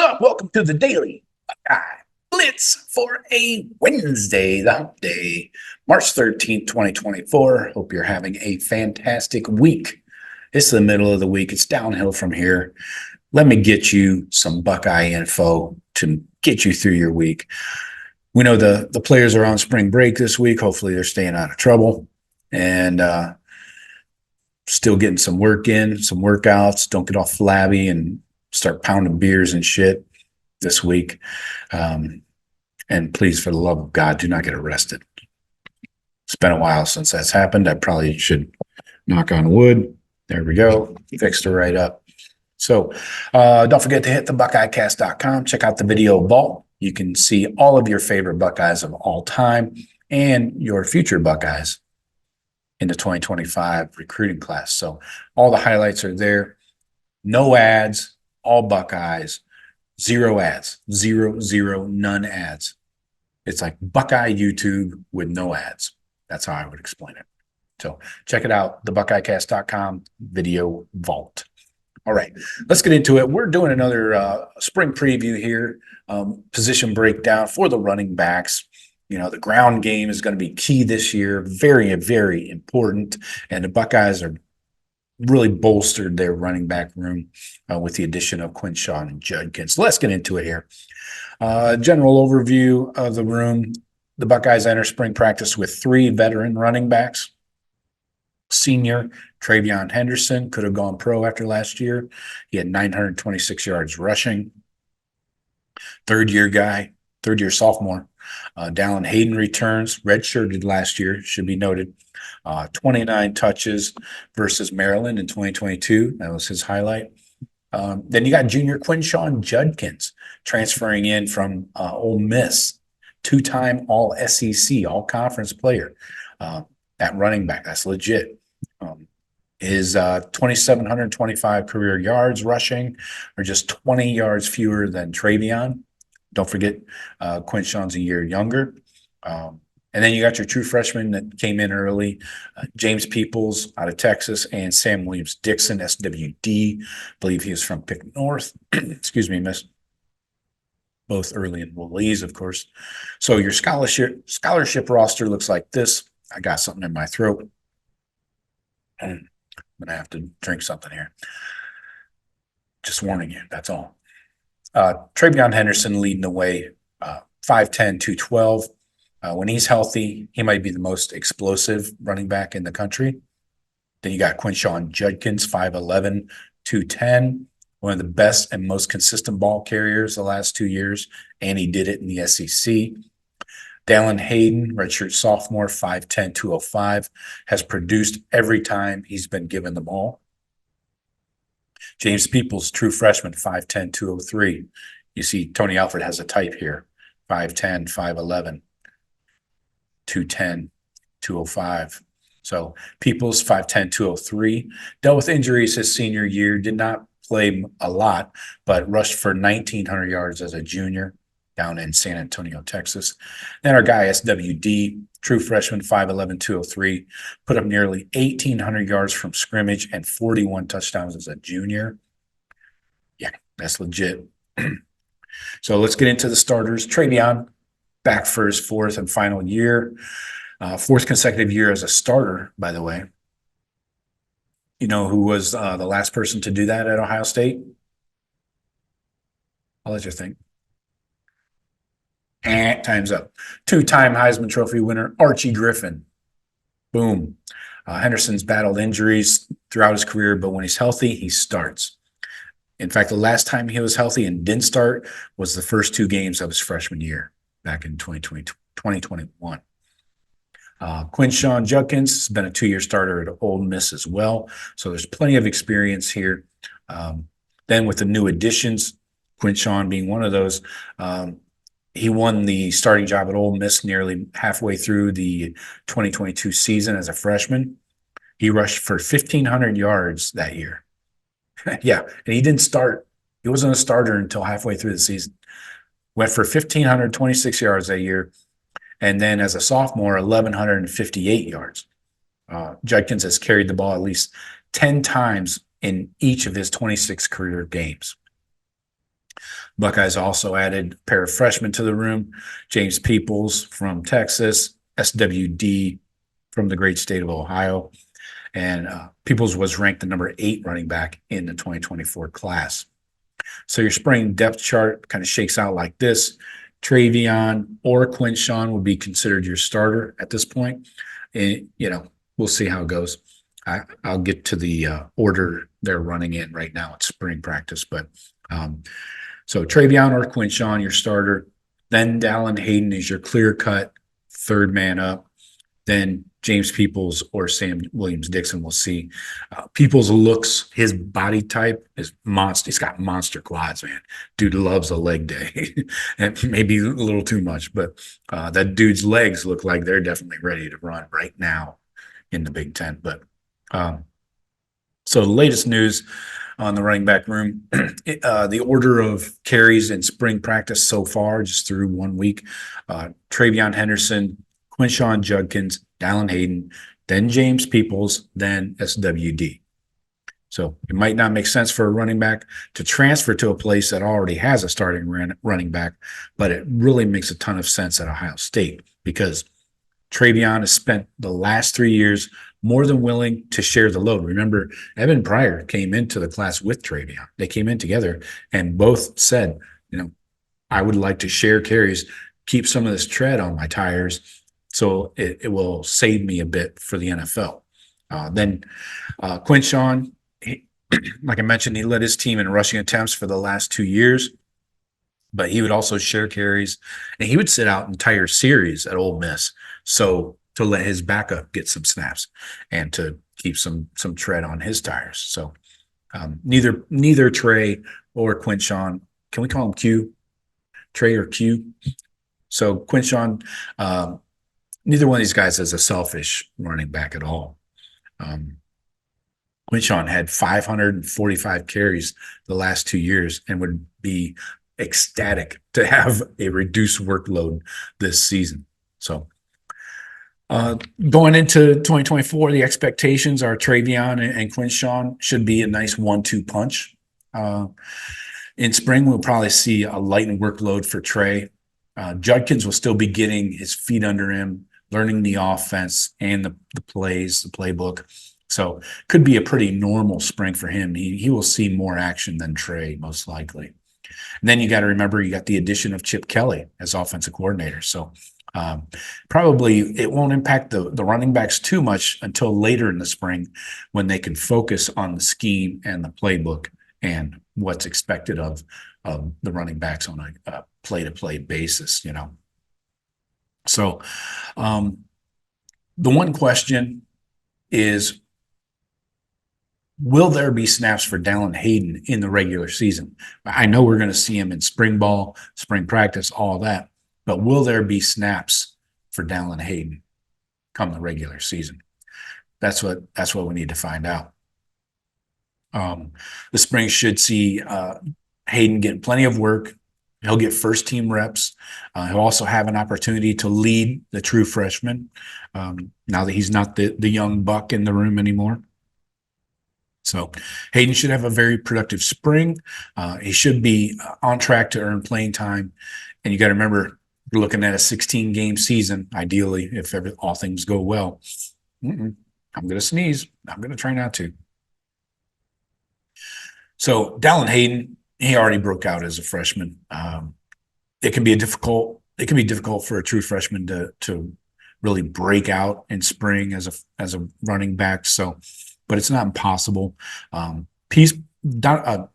What's up? Welcome to the Daily Buckeye Blitz for a Wednesday, the hump day, March 13th, 2024. Hope you're having a fantastic week. It's the middle of the week. It's downhill from here. Let me get you some Buckeye info to get you through your week. We know the players are on spring break this week. Hopefully they're staying out of trouble and still getting some work in, some workouts. Don't get all flabby and start pounding beers and shit this week. And please, for the love of God, do not get arrested. It's been a while since that's happened. I probably should knock on wood. There we go. Fixed her right up. So don't forget to hit the BuckeyeCast.com. Check out the video vault. You can see all of your favorite Buckeyes of all time and your future Buckeyes in the 2025 recruiting class. So all the highlights are there. No ads, all Buckeyes, zero ads, zero, none ads. It's like Buckeye YouTube with no ads. That's how I would explain it. So check it out, the BuckeyeCast.com video vault. All right, let's get into it. We're doing another spring preview here, position breakdown for the running backs. You know, the ground game is going to be key this year, very, very important. And the Buckeyes are really bolstered their running back room with the addition of Quinshon Judkins. So let's get into it here. General overview of the room. The Buckeyes enter spring practice with 3 veteran running backs. Senior TreVeyon Henderson could have gone pro after last year. He had 926 yards rushing. Third-year sophomore. Dallin Hayden returns, redshirted last year, should be noted. 29 touches versus Maryland in 2022. That was his highlight. Then you got junior Quinshon Judkins transferring in from Ole Miss, 2-time All-SEC, All-Conference player. That running back, that's legit. His 2,725 career yards rushing are just 20 yards fewer than TreVeyon. Don't forget, Quinshon's a year younger. And then you got your true freshmen that came in early, James Peoples out of Texas and Sam Williams-Dixon, SWD. I believe he is from Pick North. Excuse me, miss. Both early in Willys, of course. So your scholarship roster looks like this. I got something in my throat. I'm going to have to drink something here. Just warning you, that's all. TreVeyon Henderson leading the way, 5'10", 212. When he's healthy, he might be the most explosive running back in the country. Then you got Quinshon Judkins, 5'11", 210, one of the best and most consistent ball carriers the last 2 years, and he did it in the SEC. Dallin Hayden, redshirt sophomore, 5'10", 205, has produced every time he's been given the ball. James Peoples, true freshman, 5'10", 203. You see Tony Alford has a type here, 5'10", 5'11, 210, 205. So Peoples, 5'10", 203. Dealt with injuries his senior year, did not play a lot, but rushed for 1,900 yards as a junior down in San Antonio, Texas. Then our guy, SWD, true freshman, 5'11", 203, put up nearly 1,800 yards from scrimmage and 41 touchdowns as a junior. Yeah, that's legit. So let's get into the starters. TreVeyon, back for his 4th and final year. 4th consecutive year as a starter, by the way. You know who was the last person to do that at Ohio State? I'll let you think. And time's up. 2-time Heisman Trophy winner, Archie Griffin. Boom. Henderson's battled injuries throughout his career, but when he's healthy, he starts. In fact, the last time he was healthy and didn't start was the first 2 games of his freshman year back in 2021. Quinshon Judkins has been a 2-year starter at Ole Miss as well, so there's plenty of experience here. Then with the new additions, Quinshon being one of those, he won the starting job at Ole Miss nearly halfway through the 2022 season as a freshman. He rushed for 1,500 yards that year. Yeah, and he didn't start. He wasn't a starter until halfway through the season. Went for 1,526 yards that year, and then as a sophomore, 1,158 yards. Judkins has carried the ball at least 10 times in each of his 26 career games. Buckeyes also added a pair of freshmen to the room, James Peoples from Texas, SWD from the great state of Ohio, and Peoples was ranked the number 8 running back in the 2024 class. So your spring depth chart kind of shakes out like this. TreVeyon or Quinshon will be considered your starter at this point. And, we'll see how it goes. I'll get to the order they're running in right now at spring practice. But so TreVeyon or Quinshon, your starter. Then Dallin Hayden is your clear-cut third man up. Then James Peoples or Sam Williams-Dixon, we'll see. Peoples looks, his body type is monster. He's got monster quads, man. Dude loves a leg day. And maybe a little too much, but that dude's legs look like they're definitely ready to run right now in the Big Ten. But so the latest news on the running back room, the order of carries in spring practice so far, just through 1 week, TreVeyon Henderson, Quinshon Judkins, Dallin Hayden, then James Peoples, then SWD. So it might not make sense for a running back to transfer to a place that already has a starting running back, but it really makes a ton of sense at Ohio State because TreVeyon has spent the last 3 years more than willing to share the load. Remember, Evan Pryor came into the class with TreVeyon. They came in together and both said, I would like to share carries, keep some of this tread on my tires, so it will save me a bit for the NFL. Then Quinshon, like I mentioned, he led his team in rushing attempts for the last 2 years, but he would also share carries, and he would sit out entire series at Ole Miss, so to let his backup get some snaps and to keep some tread on his tires. So neither Trey or Quinshon, can we call him Q? Trey or Q? So Quinshon, neither one of these guys is a selfish running back at all. Quinshon had 545 carries the last 2 years and would be ecstatic to have a reduced workload this season. So going into 2024, the expectations are TreVeyon and Quinshon should be a nice 1-2 punch. In spring, we'll probably see a lightened workload for Trey. Judkins will still be getting his feet under him, learning the offense and the plays, the playbook. So could be a pretty normal spring for him. He will see more action than Trey, most likely. And then you got to remember you got the addition of Chip Kelly as offensive coordinator. So probably it won't impact the running backs too much until later in the spring when they can focus on the scheme and the playbook and what's expected of the running backs on a play-to-play basis, So the one question is, will there be snaps for Dallin Hayden in the regular season? I know we're going to see him in spring ball, spring practice, all that, but will there be snaps for Dallin Hayden come the regular season? That's what we need to find out. The spring should see Hayden get plenty of work. He'll get first team reps. He'll also have an opportunity to lead the true freshman now that he's not the young buck in the room anymore. So Hayden should have a very productive spring. He should be on track to earn playing time. And you got to remember, we're looking at a 16-game season, ideally, if all things go well. I'm going to sneeze. I'm going to try not to. So Dallin Hayden, he already broke out as a freshman. It can be difficult for a true freshman to really break out in spring as a running back. So, but it's not impossible.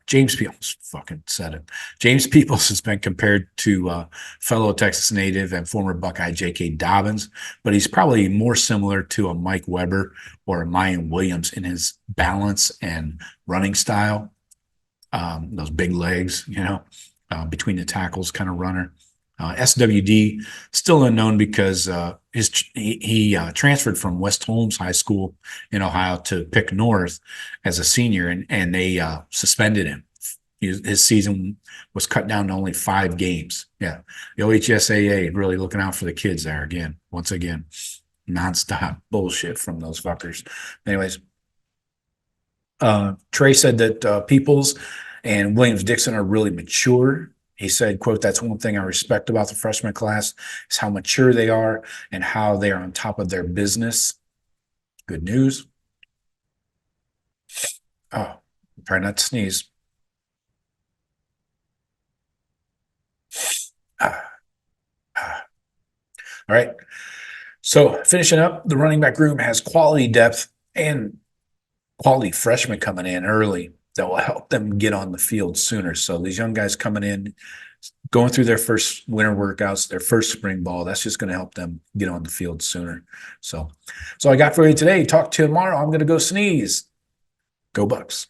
James Peoples fucking said it. James Peoples has been compared to fellow Texas native and former Buckeye J.K. Dobbins, but he's probably more similar to a Mike Weber or a Mayan Williams in his balance and running style. Those big legs, between the tackles kind of runner. SWD, still unknown because he transferred from West Holmes High School in Ohio to Pick North as a senior, and they suspended him. His season was cut down to only 5 games. Yeah, the OHSAA really looking out for the kids there once again. Nonstop bullshit from those fuckers. Anyways, Trey said that Peoples and Williams-Dixon are really mature. He said, quote, "That's one thing I respect about the freshman class is how mature they are and how they are on top of their business." Good news. Oh, try not to sneeze. Ah, ah. All right. So finishing up, the running back room has quality depth and quality freshmen coming in early that will help them get on the field sooner. So these young guys coming in, going through their first winter workouts, their first spring ball, that's just going to help them get on the field sooner. So I got for you today. Talk to you tomorrow. I'm going to go sneeze. Go Bucks.